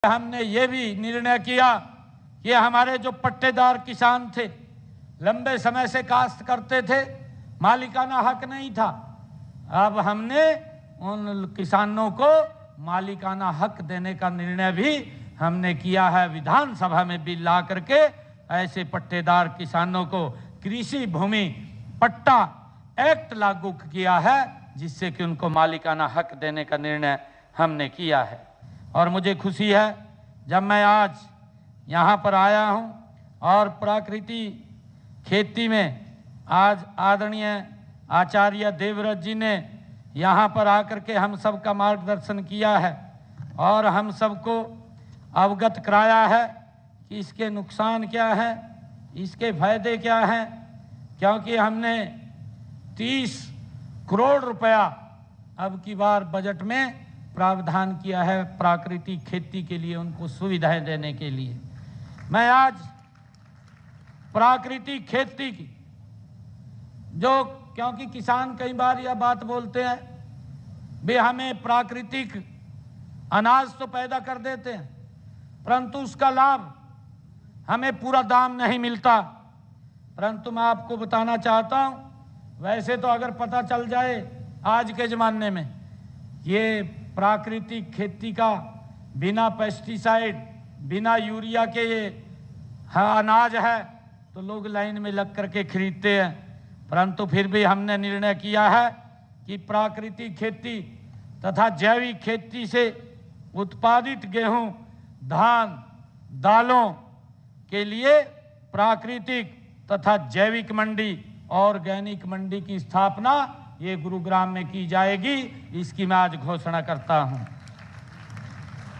हमने ये भी निर्णय किया कि हमारे जो पट्टेदार किसान थे, लंबे समय से काश्त करते थे, मालिकाना हक नहीं था, अब हमने उन किसानों को मालिकाना हक देने का निर्णय भी हमने किया है। विधानसभा में बिल ला करके ऐसे पट्टेदार किसानों को कृषि भूमि पट्टा एक्ट लागू किया है, जिससे कि उनको मालिकाना हक देने का निर्णय हमने किया है। और मुझे खुशी है जब मैं आज यहाँ पर आया हूँ और प्राकृतिक खेती में आज आदरणीय आचार्य देवव्रत जी ने यहाँ पर आकर के हम सब का मार्गदर्शन किया है और हम सबको अवगत कराया है कि इसके नुकसान क्या है, इसके फायदे क्या हैं। क्योंकि हमने 30 करोड़ रुपया अब की बार बजट में प्रावधान किया है प्राकृतिक खेती के लिए, उनको सुविधाएं देने के लिए। मैं आज प्राकृतिक खेती की क्योंकि किसान कई बार यह बात बोलते हैं वे हमें प्राकृतिक अनाज तो पैदा कर देते हैं, परंतु उसका लाभ हमें पूरा दाम नहीं मिलता। परंतु मैं आपको बताना चाहता हूं, वैसे तो अगर पता चल जाए आज के ज़माने में ये प्राकृतिक खेती का बिना पेस्टिसाइड, बिना यूरिया के ये अनाज है, तो लोग लाइन में लग करके खरीदते हैं। परंतु फिर भी हमने निर्णय किया है कि प्राकृतिक खेती तथा जैविक खेती से उत्पादित गेहूं, धान, दालों के लिए प्राकृतिक तथा जैविक मंडी, ऑर्गेनिक मंडी की स्थापना ये गुरुग्राम में की जाएगी। इसकी मैं आज घोषणा करता हूं।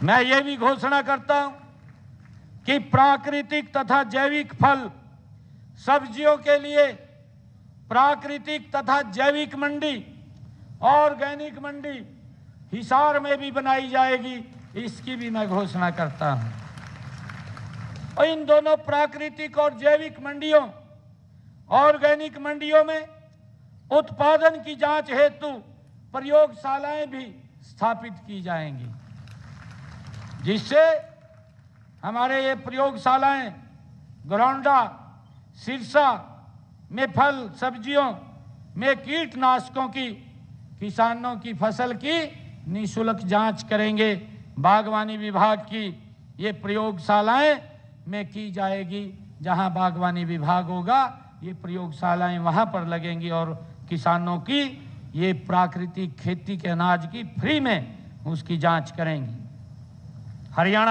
मैं ये भी घोषणा करता हूं कि प्राकृतिक तथा जैविक फल सब्जियों के लिए प्राकृतिक तथा जैविक मंडी, ऑर्गेनिक मंडी हिसार में भी बनाई जाएगी, इसकी भी मैं घोषणा करता हूं। और इन दोनों प्राकृतिक और जैविक मंडियों, ऑर्गेनिक मंडियों में उत्पादन की जांच हेतु प्रयोगशालाएं भी स्थापित की जाएंगी, जिससे हमारे ये प्रयोगशालाएं गरौंडा, सिरसा में फल सब्जियों में कीटनाशकों की, किसानों की फसल की निःशुल्क जांच करेंगे। बागवानी विभाग की ये प्रयोगशालाएं में की जाएगी। जहां बागवानी विभाग होगा ये प्रयोगशालाएं वहां पर लगेंगी और किसानों की ये प्राकृतिक खेती के अनाज की फ्री में उसकी जांच करेंगी। हरियाणा